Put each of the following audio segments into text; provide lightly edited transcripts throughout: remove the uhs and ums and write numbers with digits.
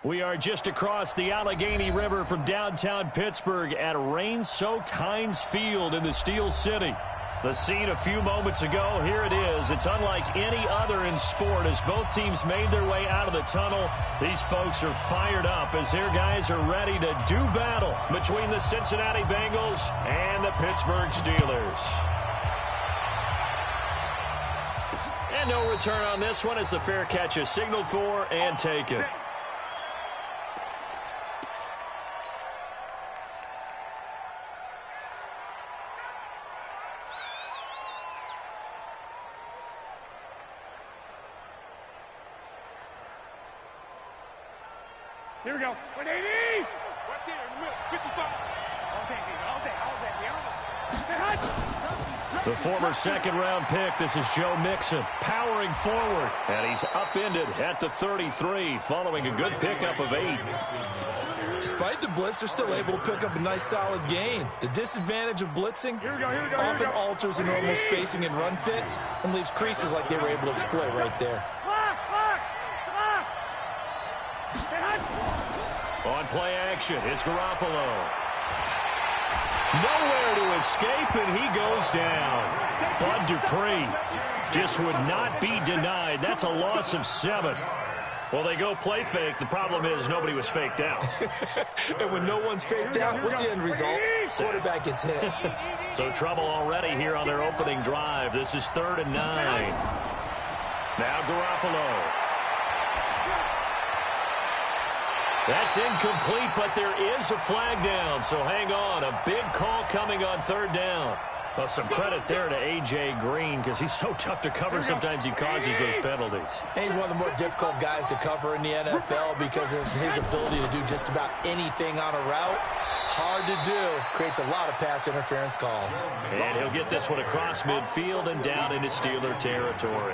We are just across the Allegheny River from downtown Pittsburgh at rain-soaked Heinz Field in the Steel City. The scene a few moments ago, here it is. It's unlike any other in sport as both teams made their way out of the tunnel. These folks are fired up as their guys are ready to do battle between the Cincinnati Bengals and the Pittsburgh Steelers. And no return on this one as the fair catch is signaled for and taken. Here we go. 180. Right there in the middle. 55. The former second-round pick, this is Joe Mixon, powering forward. And he's upended at the 33, following a good pickup of 8. Despite the blitz, they're still able to pick up a nice, solid gain. The disadvantage of blitzing often alters the normal spacing and run fits and leaves creases like they were able to exploit right there. On play action, it's Garoppolo. Nowhere to escape, and he goes down. Bud Dupree just would not be denied. That's a loss of 7. Well, they go play fake. The problem is nobody was faked out. And when no one's faked out, what's the end result? Quarterback gets hit. So trouble already here on their opening drive. This is 3rd and 9. Now Garoppolo. That's incomplete, but there is a flag down, so hang on. A big call coming on 3rd down. Well, some credit there to A.J. Green because he's so tough to cover. Sometimes he causes those penalties. And he's one of the more difficult guys to cover in the NFL because of his ability to do just about anything on a route. Hard to do. Creates a lot of pass interference calls. And he'll get this one across midfield and down into Steeler territory.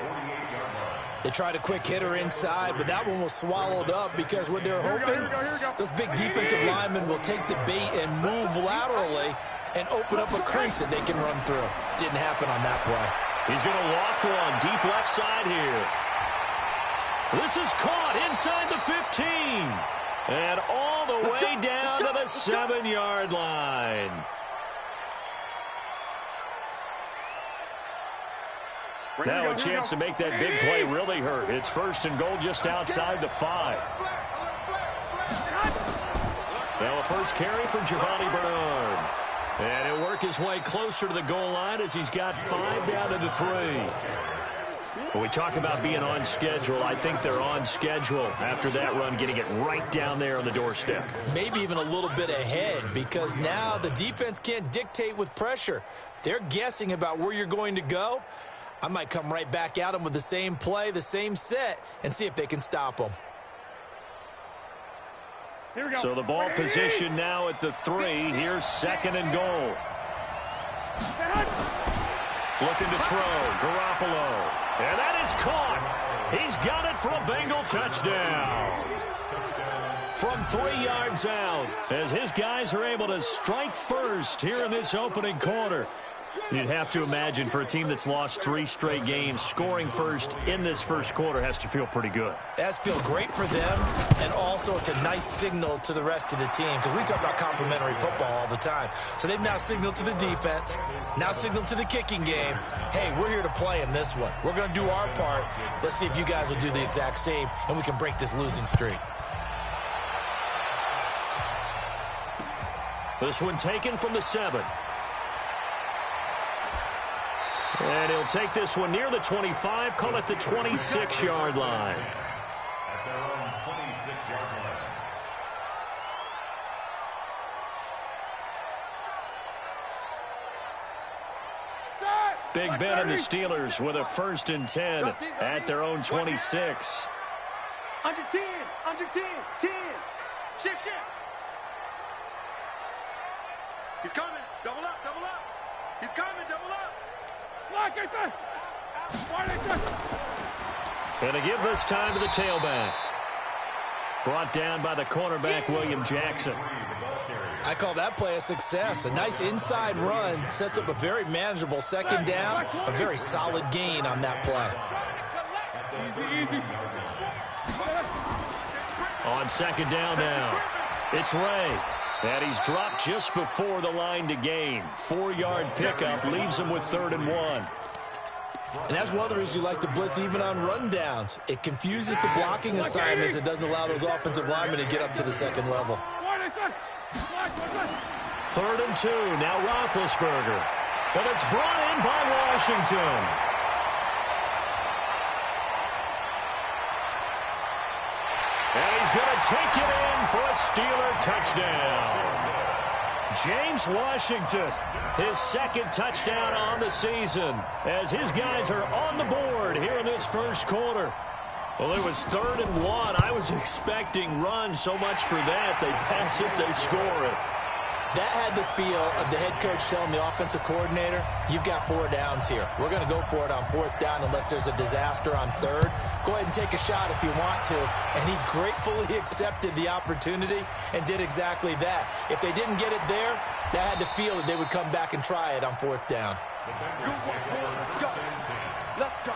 They tried a quick hitter inside, but that one was swallowed up because what they're hoping, those big defensive linemen will take the bait and move laterally and open up a crease that they can run through. Didn't happen on that play. He's going to loft one deep left side here. This is caught inside the 15. And all the way down to the 7-yard line. Now a chance to make that big play really hurt. It's 1st and goal just outside the 5. Now a first carry from Giovanni Bernard. And he'll work his way closer to the goal line as he's got 5 down to the 3. When we talk about being on schedule, I think they're on schedule after that run, getting it right down there on the doorstep. Maybe even a little bit ahead because now the defense can't dictate with pressure. They're guessing about where you're going to go. I might come right back at them with the same play, the same set, and see if they can stop them. Here we go. So the ball position now at the 3. Here's 2nd and goal. Looking to throw. Garoppolo. And that is caught. He's got it for a Bengal touchdown. From 3 yards out, as his guys are able to strike first here in this opening quarter. You'd have to imagine for a team that's lost 3 straight games, scoring first in this first quarter has to feel pretty good. That's feel great for them, and also it's a nice signal to the rest of the team because we talk about complimentary football all the time. So they've now signaled to the defense, now signaled to the kicking game, hey, we're here to play in this one. We're going to do our part. Let's see if you guys will do the exact same, and we can break this losing streak. This one taken from the 7. And he'll take this one near the 25, call it the 26-yard line. At their own 26-yard line. Big Ben and the Steelers with a 1st and 10 at their own 26. Under 10, under 10, 10. Shift. He's coming. Double up. He's coming, double up. And to give this time to the tailback. Brought down by the cornerback, William Jackson. I call that play a success. A nice inside run sets up a very manageable 2nd down, a very solid gain on that play. On second down now, it's Ray. And he's dropped just before the line to gain. 4-yard pickup leaves him with 3rd and 1. And that's one of the reasons you like to blitz even on rundowns. It confuses the blocking assignments. It doesn't allow those offensive linemen to get up to the second level. 3rd and 2. Now Roethlisberger. But it's brought in by Washington. And he's going to take it in for a Steeler touchdown. James Washington, his 2nd touchdown on the season, as his guys are on the board here in this first quarter. Well, it was 3rd and 1. I was expecting runs, so much for that. They pass it, they score it. That had the feel of the head coach telling the offensive coordinator, you've got 4 downs here. We're going to go for it on 4th down unless there's a disaster on 3rd. Go ahead and take a shot if you want to. And he gratefully accepted the opportunity and did exactly that. If they didn't get it there, they had the feel that they would come back and try it on 4th down. Let's go.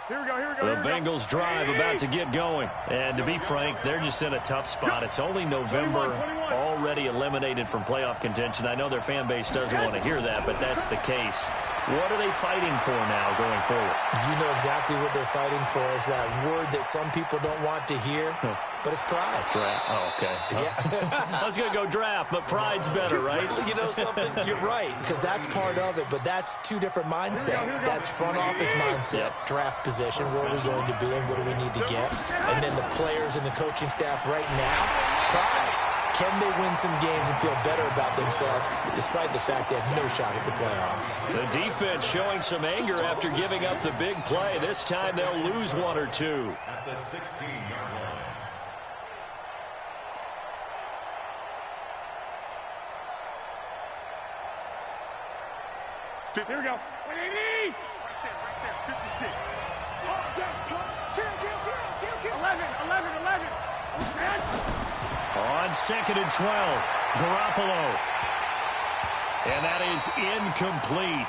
Here we go, here we go. The Bengals drive about to get going. And to be frank, they're just in a tough spot. It's only November, already eliminated from playoff contention. I know their fan base doesn't want to hear that, but that's the case. What are they fighting for now going forward? You know exactly what they're fighting for. Is that word that some people don't want to hear, but it's pride. Draft. Oh, okay. Yeah. I was going to go draft, but pride's better, right? You know something? You're right, because that's part of it, but that's 2 different mindsets. That's front office mindset, draft position, where are we going to be and what do we need to get? And then the players and the coaching staff right now, pride. Can they win some games and feel better about themselves despite the fact they have no shot at the playoffs? The defense showing some anger after giving up the big play. This time they'll lose 1 or 2. At the 16-yard line. Here we go. Right there, 56. Kill. 11. On 2nd and 12, Garoppolo. And that is incomplete.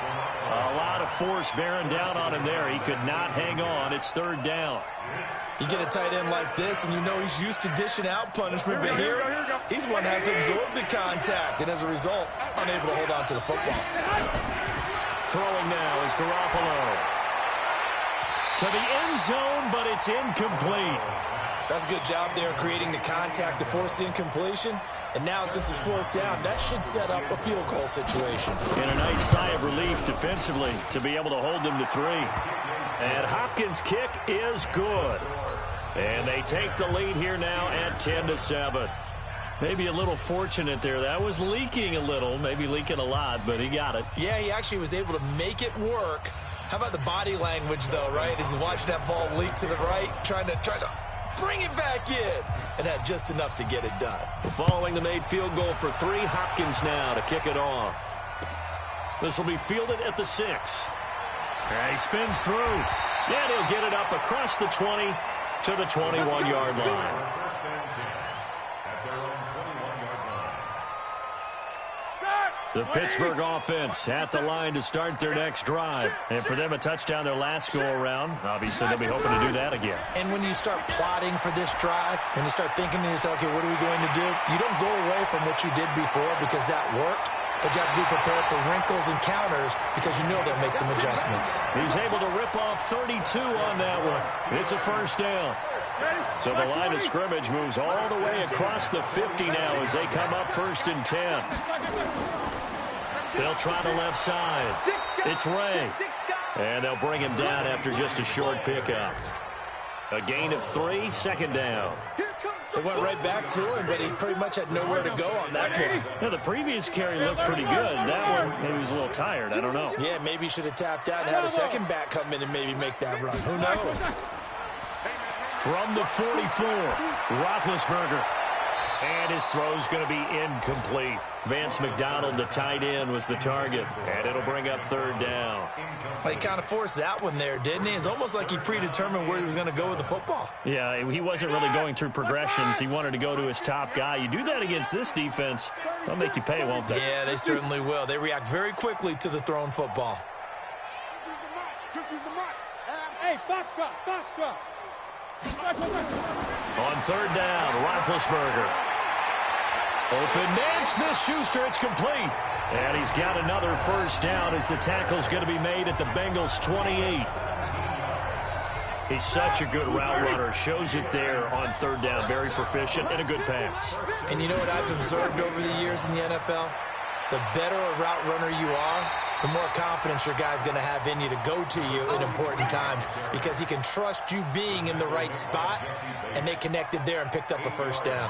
A lot of force bearing down on him there. He could not hang on. It's 3rd down. You get a tight end like this, and you know he's used to dishing out punishment, but here, he's one that has to absorb the contact, and as a result, unable to hold on to the football. Throwing now is Garoppolo. To the end zone, but it's incomplete. That's a good job there creating the contact to force the incompletion. And now, since it's 4th down, that should set up a field goal situation. And a nice sigh of relief defensively to be able to hold them to 3. And Hopkins' kick is good. And they take the lead here now at 10-7. Maybe a little fortunate there. That was leaking a little, maybe leaking a lot, but he got it. Yeah, he actually was able to make it work. How about the body language, though, right? As he watched that ball leak to the right, trying to bring it back in, and had just enough to get it done. Following the made field goal for 3, Hopkins now to kick it off. This will be fielded at the 6. And he spins through. And he'll get it up across the 20 to the 21-yard line. The Pittsburgh offense at the line to start their next drive. And for them, a touchdown their last go-around. Obviously, they'll be hoping to do that again. And when you start plotting for this drive, when you start thinking to yourself, okay, what are we going to do? You don't go away from what you did before because that worked, but you have to be prepared for wrinkles and counters because you know they'll make some adjustments. He's able to rip off 32 on that one. It's a 1st down. So the line of scrimmage moves all the way across the 50 now as they come up 1st and 10. They'll try the left side. It's Ray. And they'll bring him down after just a short pickup. A gain of 3, 2nd down. They went right back to him, but he pretty much had nowhere to go on that play. Yeah, the previous carry looked pretty good. That one, maybe he was a little tired. I don't know. Yeah, maybe he should have tapped out and had a second back come in and maybe make that run. Who knows? From the 44, Roethlisberger. And his throw's going to be incomplete. Vance McDonald, the tight end, was the target. And it'll bring up third down. He kind of forced that one there, didn't he? It's almost like he predetermined where he was going to go with the football. Yeah, he wasn't really going through progressions. He wanted to go to his top guy. You do that against this defense, they'll make you pay, won't they? Yeah, they certainly will. They react very quickly to the thrown football. Hey, box drop, box drop. On third down, Roethlisberger. Open man, Smith-Schuster, it's complete. And he's got another first down as the tackle's going to be made at the Bengals' 28. He's such a good route runner. Shows it there on third down. Very proficient and a good pass. And you know what I've observed over the years in the NFL? The better a route runner you are, the more confidence your guy's going to have in you to go to you in important times because he can trust you being in the right spot, and they connected there and picked up a first down.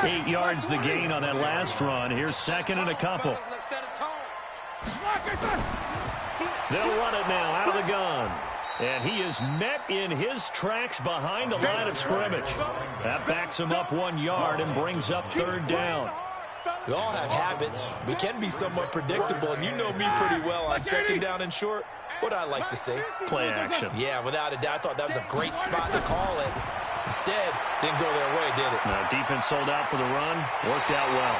8 yards the gain on that last run. Here's second and a couple. They'll run it now out of the gun. And he is met in his tracks behind the line of scrimmage. That backs him up 1 yard and brings up third down. We all have habits. We can be somewhat predictable, and you know me pretty well on second down and short. What I like to say? Play action. Yeah, without a doubt. I thought that was a great spot to call it. Instead, didn't go their way, did it? No, defense sold out for the run. Worked out well.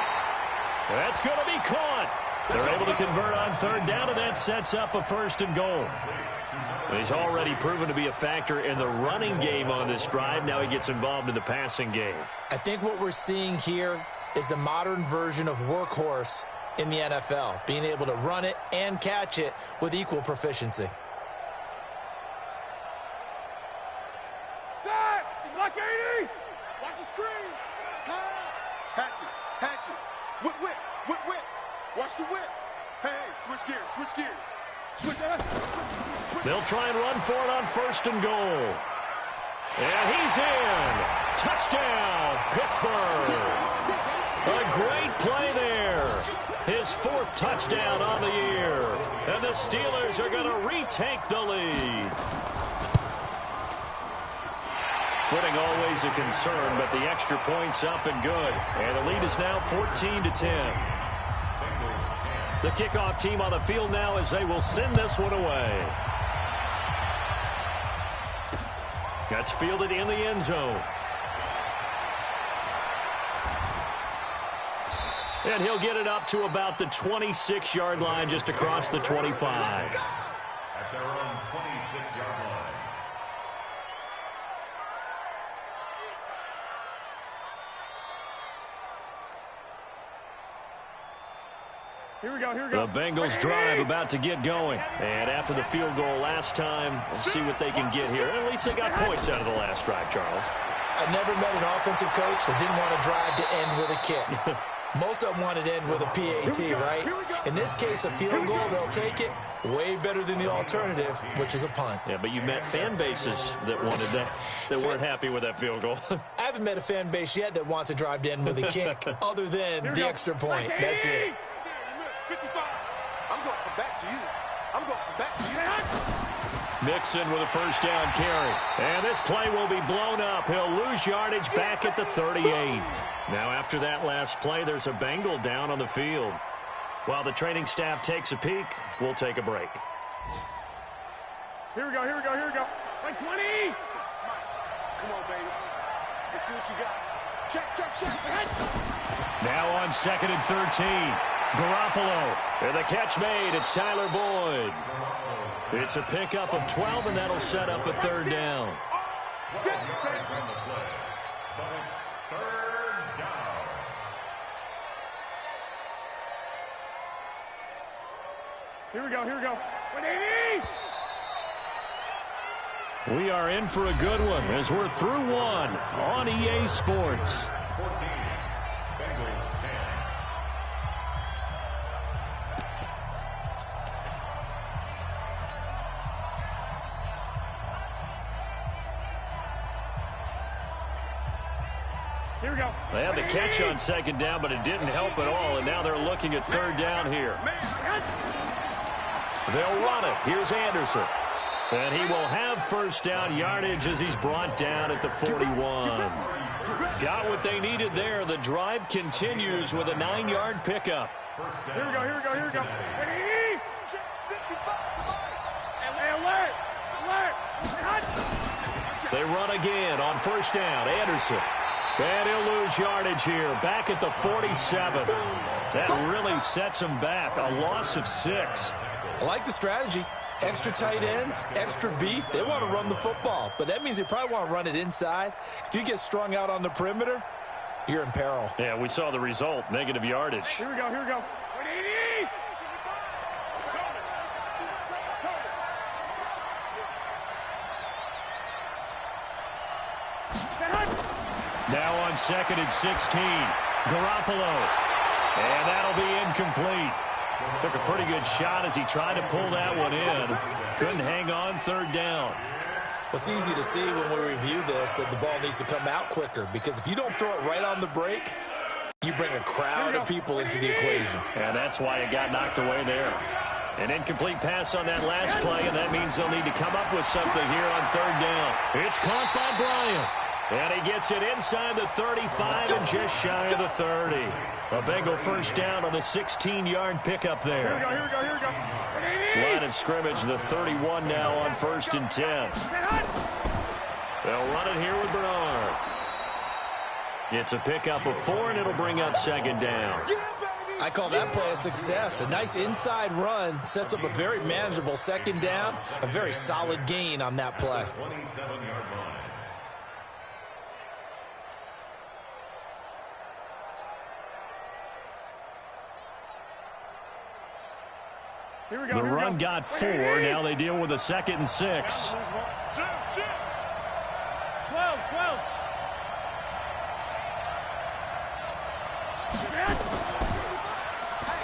That's going to be caught. They're able to convert on third down, and that sets up a first and goal. He's already proven to be a factor in the running game on this drive. Now he gets involved in the passing game. I think what we're seeing here is the modern version of workhorse in the NFL, being able to run it and catch it with equal proficiency. Block 80! Watch the screen. Pass. Hatch it. Whip. Watch the whip. Hey, switch gears. Switch. They'll try and run for it on first and goal. And he's in. Touchdown, Pittsburgh. A great play there. His 4th touchdown on the year. And the Steelers are going to retake the lead. Footing always a concern, but the extra point's up and good. And the lead is now 14-10. The kickoff team on the field now as they will send this one away. That's fielded in the end zone. And he'll get it up to about the 26-yard line, just across the 25. At their own 26-yard line. Here we go. The Bengals drive about to get going. And after the field goal last time, we'll see what they can get here. At least they got points out of the last drive, Charles. I never met an offensive coach that didn't want to drive to end with a kick. Most of them wanted to end with a PAT, right? In this case, a field goal, they'll take it. Way better than the alternative, which is a punt. Yeah, but you met fan bases that wanted that, that weren't happy with that field goal. I haven't met a fan base yet that wants to drive to end with a kick, other than the extra point. That's it. 55. I'm going back to you. Mixon with a first down carry. And this play will be blown up. He'll lose yardage back at the 38. Now after that last play, there's a Bengal down on the field. While the training staff takes a peek, we'll take a break. Here we go. Like 20! Come on, baby. Let's see what you got. Check. Now on 2nd and 13. Garoppolo. And the catch made. It's Tyler Boyd. It's a pickup of 12, and that'll set up a third down. Here we go. 180! We are in for a good one as we're through one on EA Sports. 14. Bengals 10. Here we go. They had the catch on second down, but it didn't help at all, and now they're looking at third down here. They'll run it. Here's Anderson. And he will have first down yardage as he's brought down at the 41. Got what they needed there. The drive continues with a 9-yard pickup. Here we go. Ready? Alert! They run again on first down. Anderson. And he'll lose yardage here. Back at the 47. That really sets him back. A loss of 6. I like the strategy. Extra tight ends, extra beef. They want to run the football, but that means they probably want to run it inside. If you get strung out on the perimeter, you're in peril. Yeah, we saw the result. Negative yardage. Here we go. 180! Now on 2nd and 16. Garoppolo. And that'll be incomplete. Took a pretty good shot as he tried to pull that one in. Couldn't hang on 3rd down. Well, it's easy to see when we review this that the ball needs to come out quicker, because if you don't throw it right on the break, you bring a crowd of people into the equation. And that's why it got knocked away there. An incomplete pass on that last play, and that means they'll need to come up with something here on 3rd down. It's caught by Bryant. And he gets it inside the 35 and just shy of the 30. A Bengal first down on the 16-yard pickup there. Here we go. Line of scrimmage, the 31 now on 1st and 10. They'll run it here with Bernard. It's a pickup of 4, and it'll bring up 2nd down. I call that play a success. A nice inside run sets up a very manageable 2nd down. A very solid gain on that play. 27-yard line. The run got 4. Now they deal with a 2nd and 6. 12.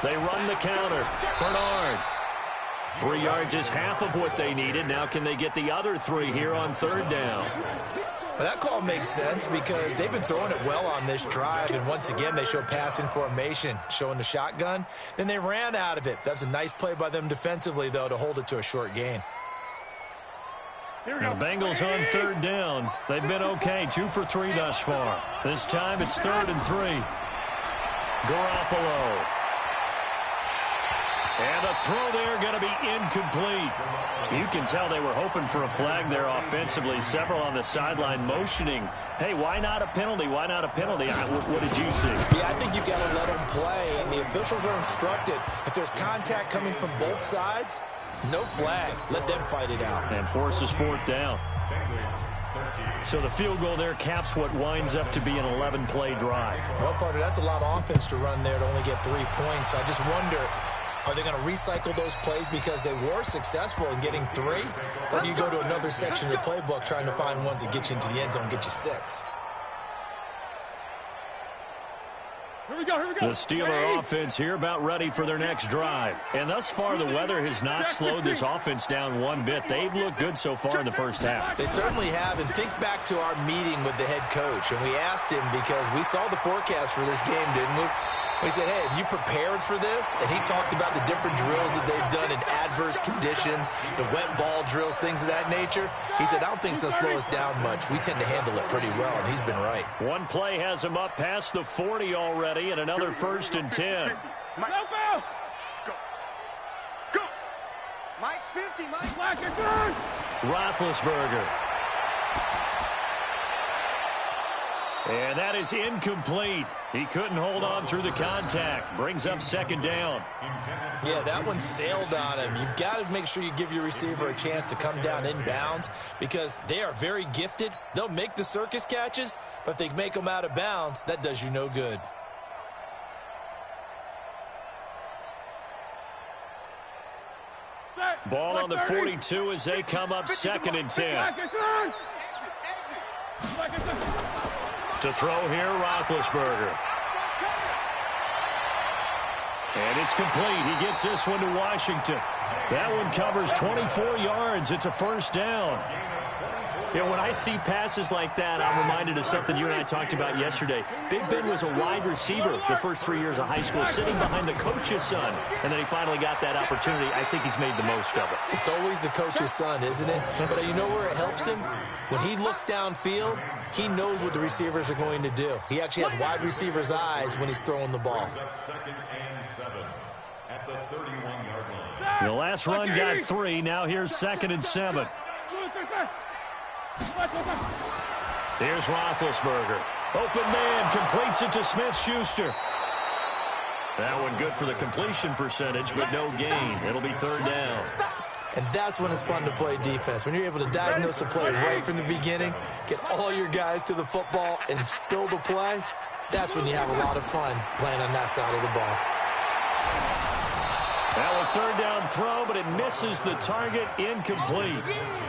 They run the counter. Bernard. 3 yards is half of what they needed. Now can they get the other 3 here on 3rd down? Well, that call makes sense because they've been throwing it well on this drive, and once again they show passing formation, showing the shotgun. Then they ran out of it. That's a nice play by them defensively, though, to hold it to a short gain. The Bengals on 3rd down. They've been okay, 2 for 3 thus far. This time it's 3rd and 3. Garoppolo. And the throw there going to be incomplete. You can tell they were hoping for a flag there offensively. Several on the sideline motioning. Hey, why not a penalty? Why not a penalty? What did you see? Yeah, I think you've got to let them play, and the officials are instructed. If there's contact coming from both sides, no flag. Let them fight it out. And forces 4th down. So the field goal there caps what winds up to be an 11-play drive. Well, partner, that's a lot of offense to run there to only get 3 points. So I just wonder, are they going to recycle those plays because they were successful in getting 3? Or do you go to another section of the playbook trying to find ones that get you into the end zone and get you 6? Here we go. The Steeler offense here about ready for their next drive. And thus far, the weather has not slowed this offense down one bit. They've looked good so far in the first half. They certainly have. And think back to our meeting with the head coach. And we asked him because we saw the forecast for this game, didn't we? We said, hey, have you prepared for this? And he talked about the different drills that they've done in adverse conditions, the wet ball drills, things of that nature. He said, I don't think it's going to slow us down much. We tend to handle it pretty well, and he's been right. One play has him up past the 40 already, and another 1st and 10. Go. Go. Mike's 50, Mike. Roethlisberger. And that is incomplete. He couldn't hold on through the contact. Brings up 2nd down. Yeah, that one sailed on him. You've got to make sure you give your receiver a chance to come down inbounds because they are very gifted. They'll make the circus catches, but if they make them out of bounds, that does you no good. Ball on the 42 as they come up 2nd and 10. To throw here, Roethlisberger. And it's complete. He gets this one to Washington. That one covers 24 yards. It's a first down. You know, when I see passes like that, I'm reminded of something you and I talked about yesterday. Big Ben was a wide receiver the first 3 years of high school, sitting behind the coach's son, and then he finally got that opportunity. I think he's made the most of it. It's always the coach's son, isn't it? But you know where it helps him? When he looks downfield, he knows what the receivers are going to do. He actually has wide receivers' eyes when he's throwing the ball. Second and 7 at the 31-yard line. The last run got 3. Now here's 2nd and 7. Here's Roethlisberger. Open man, completes it to Smith-Schuster. That one good for the completion percentage, but no gain. It'll be 3rd down. And that's when it's fun to play defense. When you're able to diagnose a play right from the beginning, get all your guys to the football, and spill the play, that's when you have a lot of fun playing on that side of the ball. Now a 3rd down throw, but it misses the target, incomplete.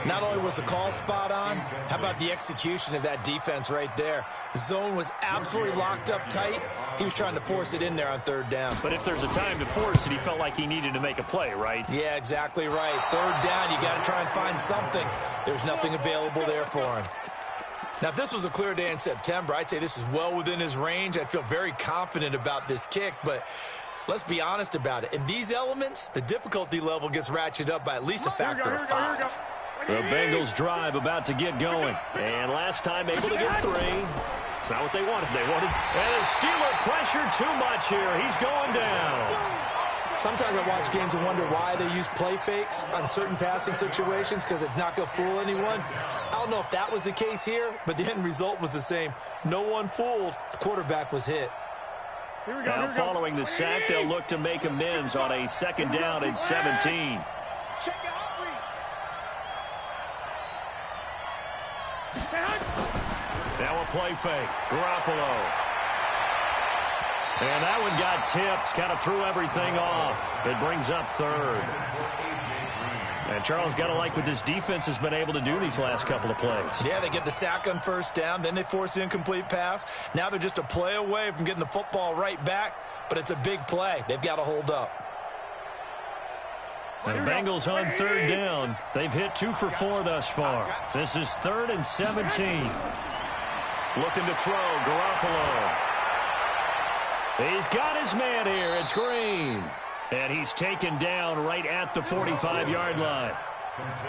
Not only was the call spot on, how about the execution of that defense right there? The zone was absolutely locked up tight. He was trying to force it in there on 3rd down. But if there's a time to force it, he felt like he needed to make a play, right? Yeah, exactly right. 3rd down, you got to try and find something. There's nothing available there for him. Now, if this was a clear day in September, I'd say this is well within his range. I'd feel very confident about this kick, but let's be honest about it. In these elements, the difficulty level gets ratcheted up by at least a factor of 5. The Bengals drive about to get going. And last time able to get 3. It's not what they wanted. They wanted... And the Steeler pressure too much here. He's going down. Sometimes I watch games and wonder why they use play fakes on certain passing situations, because it's not going to fool anyone. I don't know if that was the case here, but the end result was the same. No one fooled. The quarterback was hit. Now following the sack, they'll look to make amends on a 2nd down and 17. Now a play fake. Garoppolo. And that one got tipped. Kind of threw everything off. It brings up 3rd. And Charles, got to like what this defense has been able to do these last couple of plays. Yeah, they get the sack on 1st down. Then they force the incomplete pass. Now they're just a play away from getting the football right back. But it's a big play. They've got to hold up. The Bengals on 3rd down. They've hit 2 for 4 thus far. This is 3rd and 17. Looking to throw. Garoppolo. He's got his man here. It's Green. And he's taken down right at the 45-yard line.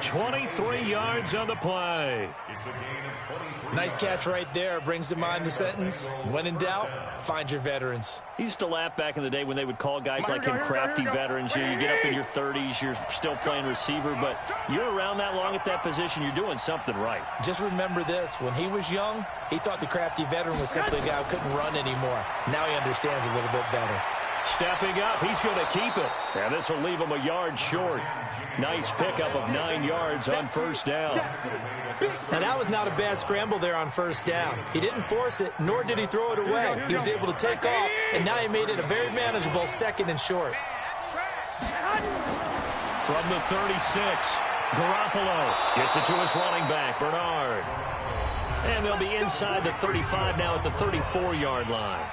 23 yards on the play. Nice catch right there. Brings to mind the sentence, when in doubt, find your veterans. He used to laugh back in the day when they would call guys like him crafty veterans. You get up in your 30s, you're still playing receiver, but you're around that long at that position, you're doing something right. Just remember this. When he was young, he thought the crafty veteran was simply a guy who couldn't run anymore. Now he understands a little bit better. Stepping up, he's going to keep it. And this will leave him a yard short. Nice pickup of 9 yards on 1st down. Now, that was not a bad scramble there on 1st down. He didn't force it, nor did he throw it away. He was able to take off, and now he made it a very manageable 2nd and short. From the 36, Garoppolo gets it to his running back, Bernard. And they'll be inside the 35 now at the 34-yard line.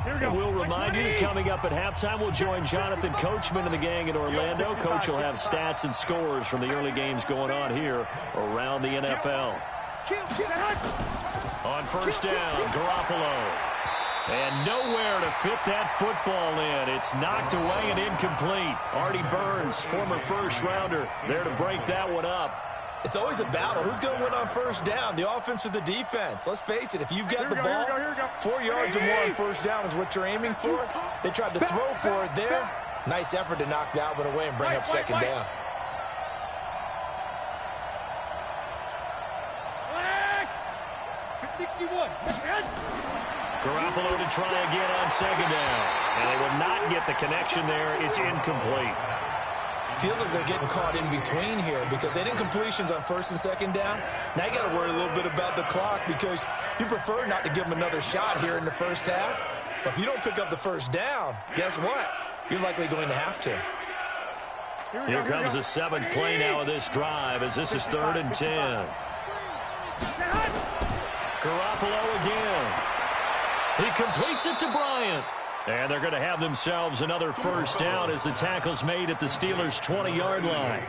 And we'll remind you that coming up at halftime, we'll join Jonathan Coachman and the gang in Orlando. Coach will have stats and scores from the early games going on here around the NFL. On 1st down, Garoppolo. And nowhere to fit that football in. It's knocked away and incomplete. Artie Burns, former 1st-rounder, there to break that one up. It's always a battle. Who's going to win on 1st down, the offense or the defense? Let's face it, if you've got the ball, 4 yards or more on 1st down is what you're aiming for. They tried to throw for it there. Nice effort to knock that one away and bring up 2nd down. Garoppolo to try again on 2nd down. And they will not get the connection there. It's incomplete. Feels like they're getting caught in between here because they didn't completions on 1st and 2nd down. Now you got to worry a little bit about the clock because you prefer not to give them another shot here in the 1st half. But if you don't pick up the 1st down, guess what? You're likely going to have to. Here comes the 7th play now of this drive as this is 3rd and 10. Garoppolo again. He completes it to Bryant. And they're going to have themselves another first down as the tackle's made at the Steelers' 20-yard line.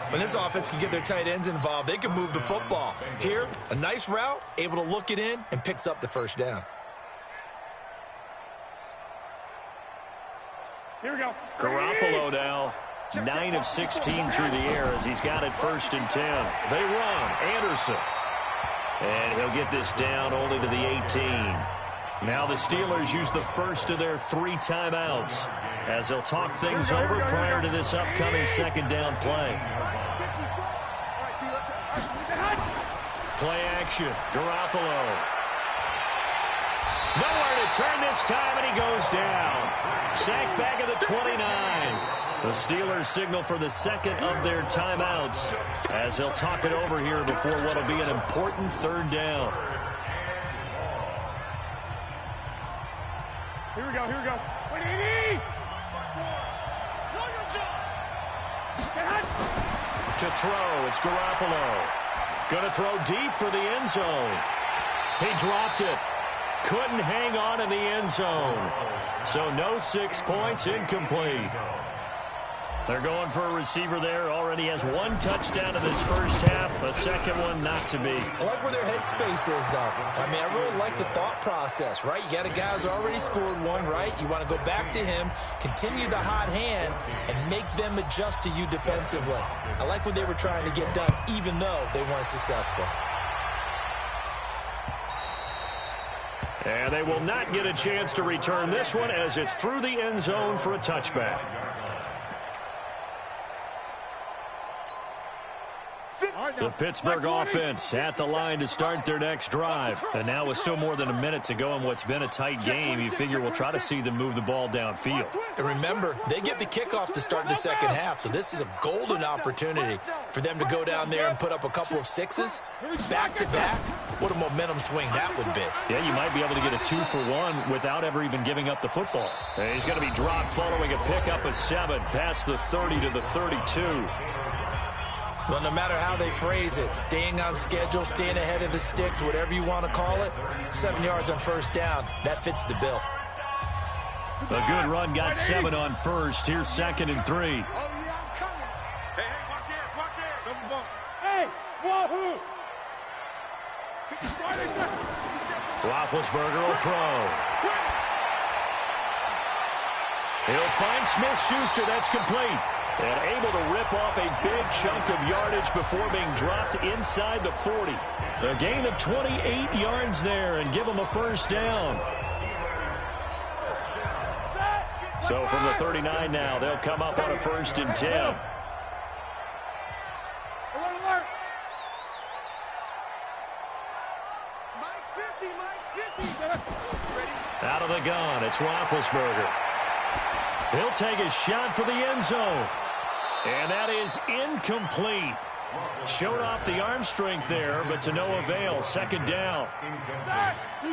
When this offense can get their tight ends involved, they can move the football. Here, a nice route, able to look it in, and picks up the first down. Here we go. Garoppolo now, 9 of 16 through the air as he's got it 1st and 10. They run. Anderson. And he'll get this down only to the 18. Now the Steelers use the first of their 3 timeouts as they'll talk things over prior to this upcoming 2nd down play. Play action. Garoppolo. Nowhere to turn this time, and he goes down. Sacked back at the 29. The Steelers signal for the 2nd of their timeouts as they'll talk it over here before what will be an important 3rd down. Here we go, here we go. 180! To throw, it's Garoppolo. Going to throw deep for the end zone. He dropped it. Couldn't hang on in the end zone. So no 6 points, incomplete. They're going for a receiver there. Already has 1 touchdown in this first half. A second one not to be. I like where their headspace is, though. I mean, I really like the thought process, right? You got a guy who's already scored 1, right? You want to go back to him, continue the hot hand, and make them adjust to you defensively. I like what they were trying to get done, even though they weren't successful. And they will not get a chance to return this one as it's through the end zone for a touchback. The Pittsburgh offense at the line to start their next drive. And now with still more than a minute to go in what's been a tight game, you figure we'll try to see them move the ball downfield. And remember, they get the kickoff to start the 2nd half, so this is a golden opportunity for them to go down there and put up a couple of 6s back-to-back. What a momentum swing that would be. Yeah, you might be able to get a 2-for-1 without ever even giving up the football. And he's going to be dropped following a pickup of 7 past the 30 to the 32. Well, no matter how they phrase it, staying on schedule, staying ahead of the sticks, whatever you want to call it, 7 yards on first down, that fits the bill. A good run got 7 on first. Here's 2nd and 3. Oh, yeah, I'm coming. Hey, watch this, watch this. Double bump. Hey, wahoo! Roethlisberger will throw. He'll find Smith-Schuster. That's complete. And able to rip off a big chunk of yardage before being dropped inside the 40. A gain of 28 yards there and give them a first down. So from the 39 now, they'll come up on a 1st and 10. Alert! Mike's 50. Out of the gun, it's Roethlisberger. He'll take a shot for the end zone. And that is incomplete. Showed off the arm strength there, but to no avail. 2nd down.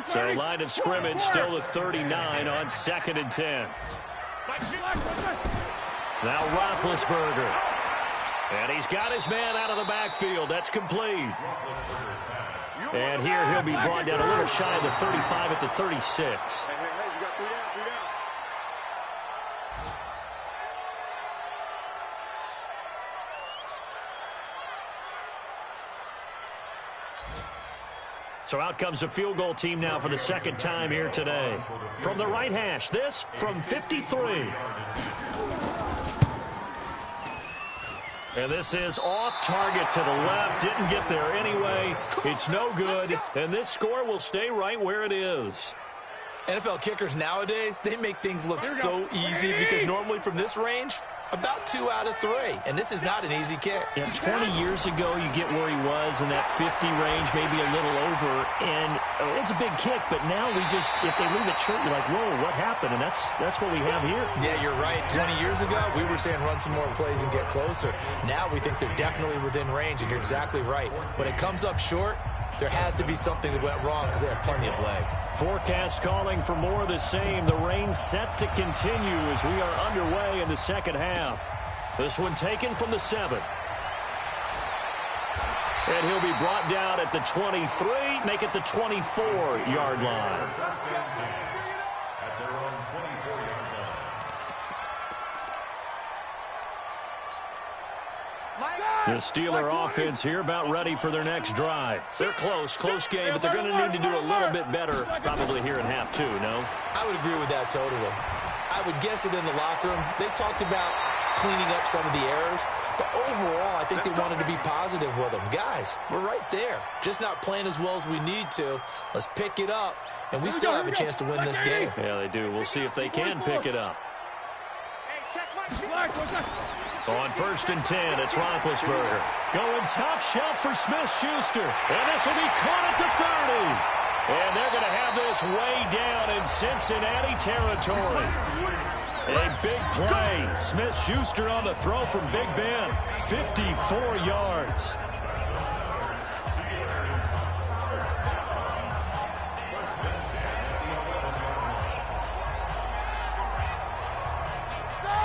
So line of scrimmage still at 39 on 2nd and 10. Now Roethlisberger. And he's got his man out of the backfield. That's complete. And here he'll be brought down a little shy of the 35 at the 36. Hey, you got 3 down, 3 down. So out comes a field goal team now for the 2nd time here today. From the right hash, this from 53. And this is off target to the left. Didn't get there anyway. It's no good. And this score will stay right where it is. NFL kickers nowadays, they make things look so easy because normally from this range, about 2 out of 3. And this is not an easy kick. Yeah, 20 years ago, you get where he was in that 50 range, maybe a little over. And it's a big kick, but now we just, if they leave it short, you're like, whoa, what happened? And that's what we have here. Yeah, you're right. 20 years ago, we were saying run some more plays and get closer. Now we think they're definitely within range, and you're exactly right. When it comes up short, there has to be something that went wrong because they have plenty of leg. Forecast calling for more of the same. The rain set to continue as we are underway in the 2nd half. This one taken from the 7. And he'll be brought down at the 23 complete, make it the 24-yard line. At their own 24-yard line. The Steeler offense here about ready for their next drive. They're close game, but they're going to need to do a little bit better probably here in half two, no? I would agree with that totally. I would guess it in the locker room. They talked about cleaning up some of the errors, but overall, I think they wanted to be positive with them. Guys, we're right there. Just not playing as well as we need to. Let's pick it up, and we still have a chance to win this game. Yeah, they do. We'll see if they can pick it up. On 1st and 10, it's Roethlisberger. Going top shelf for Smith-Schuster. And this will be caught at the 30. And they're going to have this way down in Cincinnati territory. A big play. Smith-Schuster on the throw from Big Ben. 54 yards.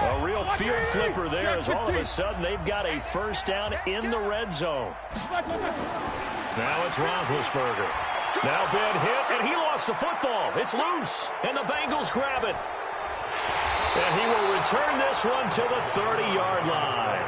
A real field flipper there as all of a sudden they've got a first down in the red zone. Now it's Roethlisberger. Now Ben hit, and he lost the football. It's loose, and the Bengals grab it. And he will return this one to the 30-yard line.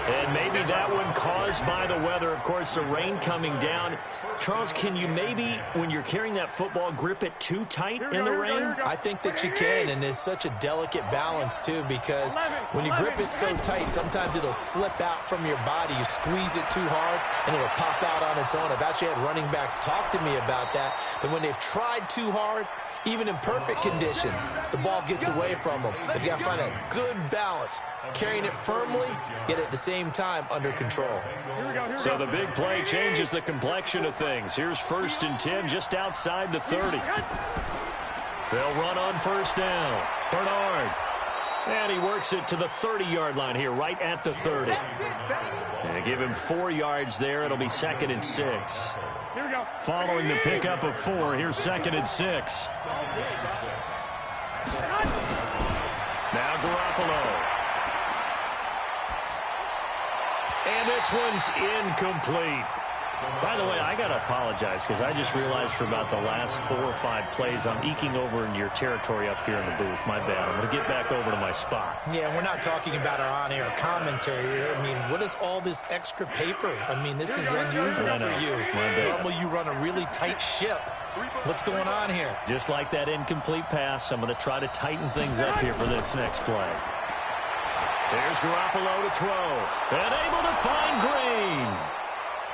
And maybe that one caused by the weather. Of course, the rain coming down. Charles, can you maybe, when you're carrying that football, grip it too tight in the rain? I think that you can, and it's such a delicate balance, too, because when you grip it so tight, sometimes it'll slip out from your body. You squeeze it too hard, and it'll pop out on its own. I've actually had running backs talk to me about that when they've tried too hard, even in perfect conditions, the ball gets away from them. They've got to find a good balance, carrying it firmly, yet at the same time under control. So the big play changes the complexion of things. Here's 1st and 10 just outside the 30. They'll run on 1st down. Bernard. And he works it to the 30-yard line here, right at the 30. And they give him 4 yards there. It'll be 2nd and 6. Here we go. Following the pickup of 4, here's 2nd and 6. Now Garoppolo. And this one's incomplete. By the way, I got to apologize because I just realized for about the last 4 or 5 plays, I'm eking over into your territory up here in the booth. My bad. I'm going to get back over to my spot. Yeah, we're not talking about our on-air commentary. I mean, what is all this extra paper? I mean, this is unusual for you. Normally you run a really tight ship. What's going on here? Just like that incomplete pass, I'm going to try to tighten things up here for this next play. There's Garoppolo to throw. And able to find Green.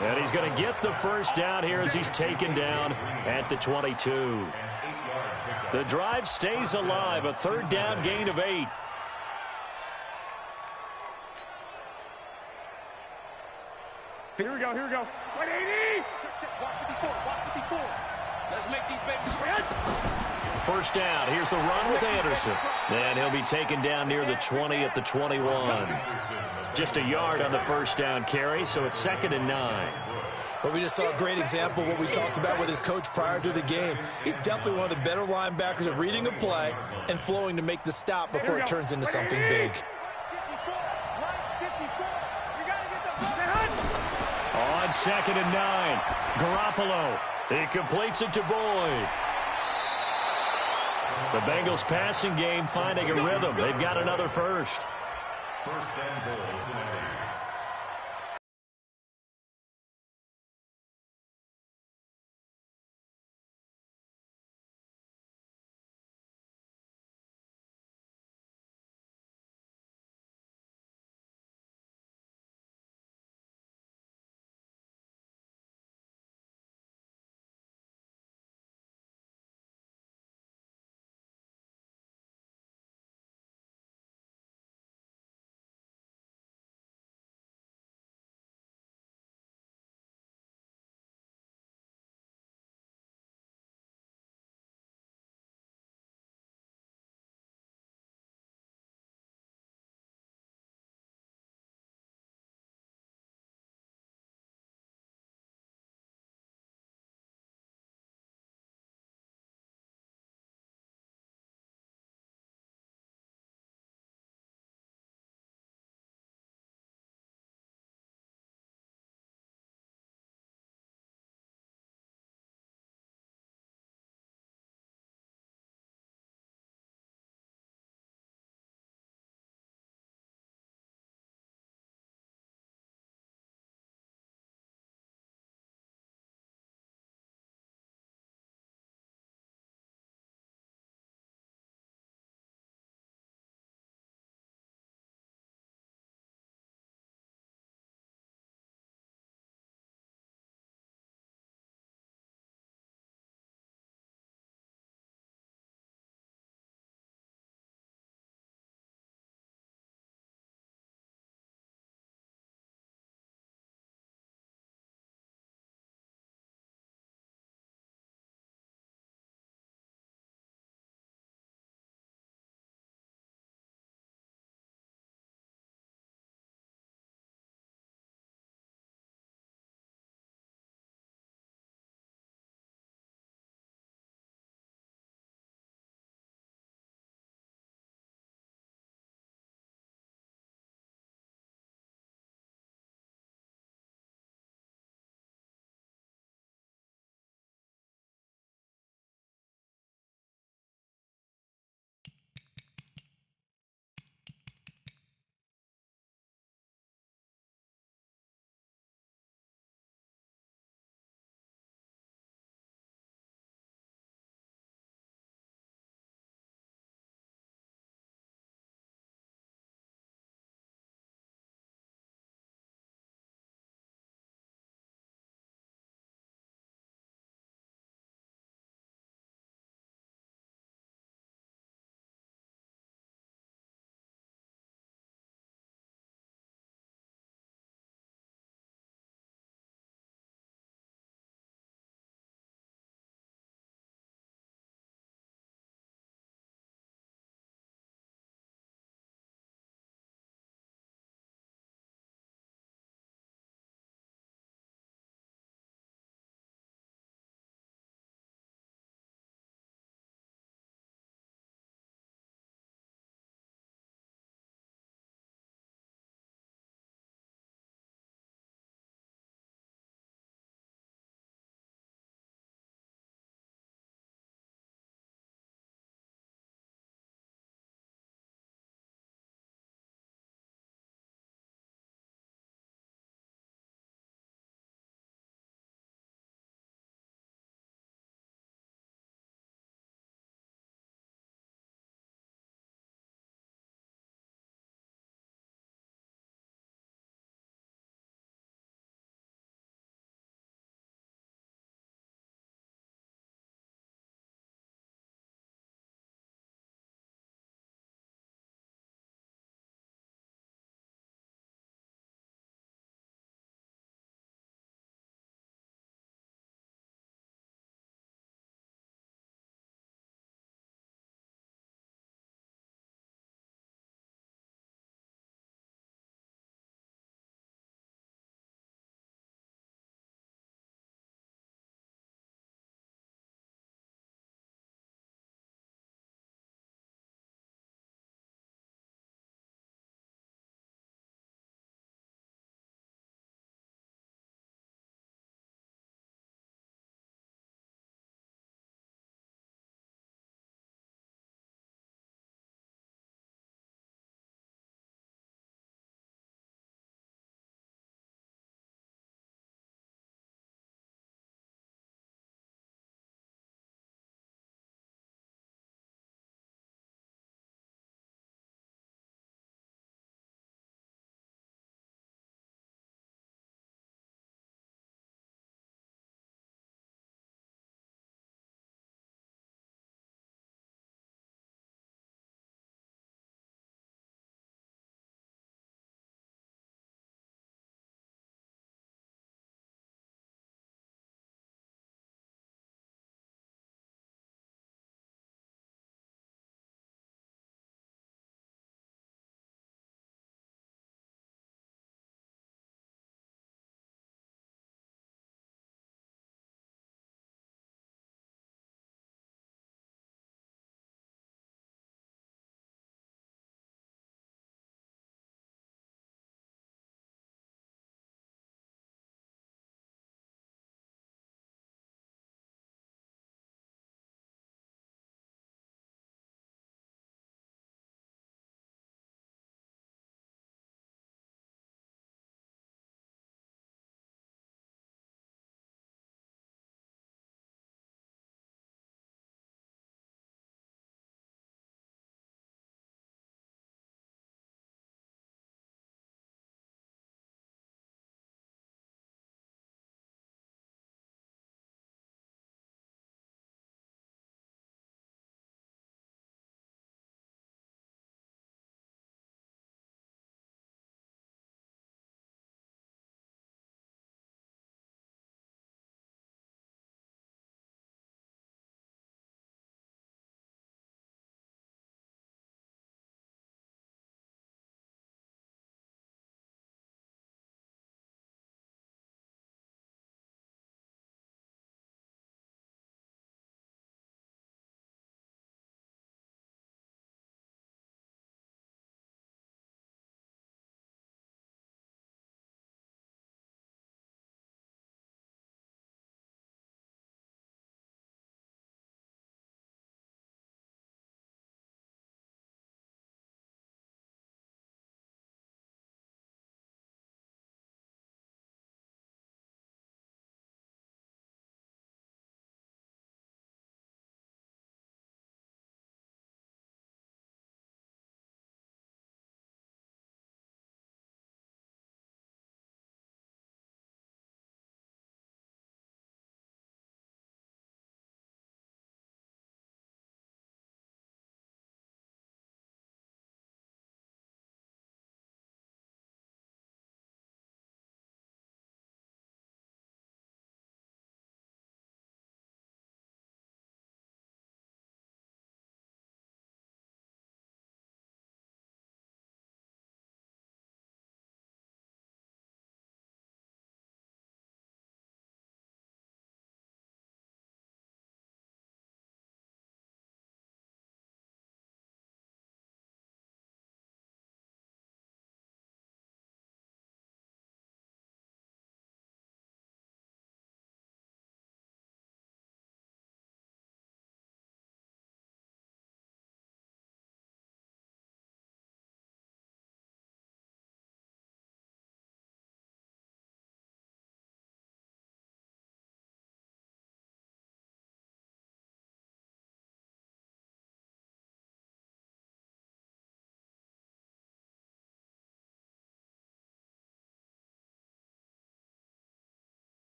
And he's going to get the first down here as he's taken down at the 22. The drive stays alive. A 3rd down gain of 8. Here we go, here we go. 180! Watch 54, watch 54. Let's make these babies. First down. Here's the run with Anderson. And he'll be taken down near the 20 at the 21. Just a yard on the first down carry, so it's 2nd and 9. But we just saw a great example of what we talked about with his coach prior to the game. He's definitely one of the better linebackers at reading a play and flowing to make the stop before it turns into something big. On 2nd and 9, Garoppolo. He completes it to Boyd. The Bengals passing game finding a rhythm. They've got another first. 1st and goal, Cincinnati.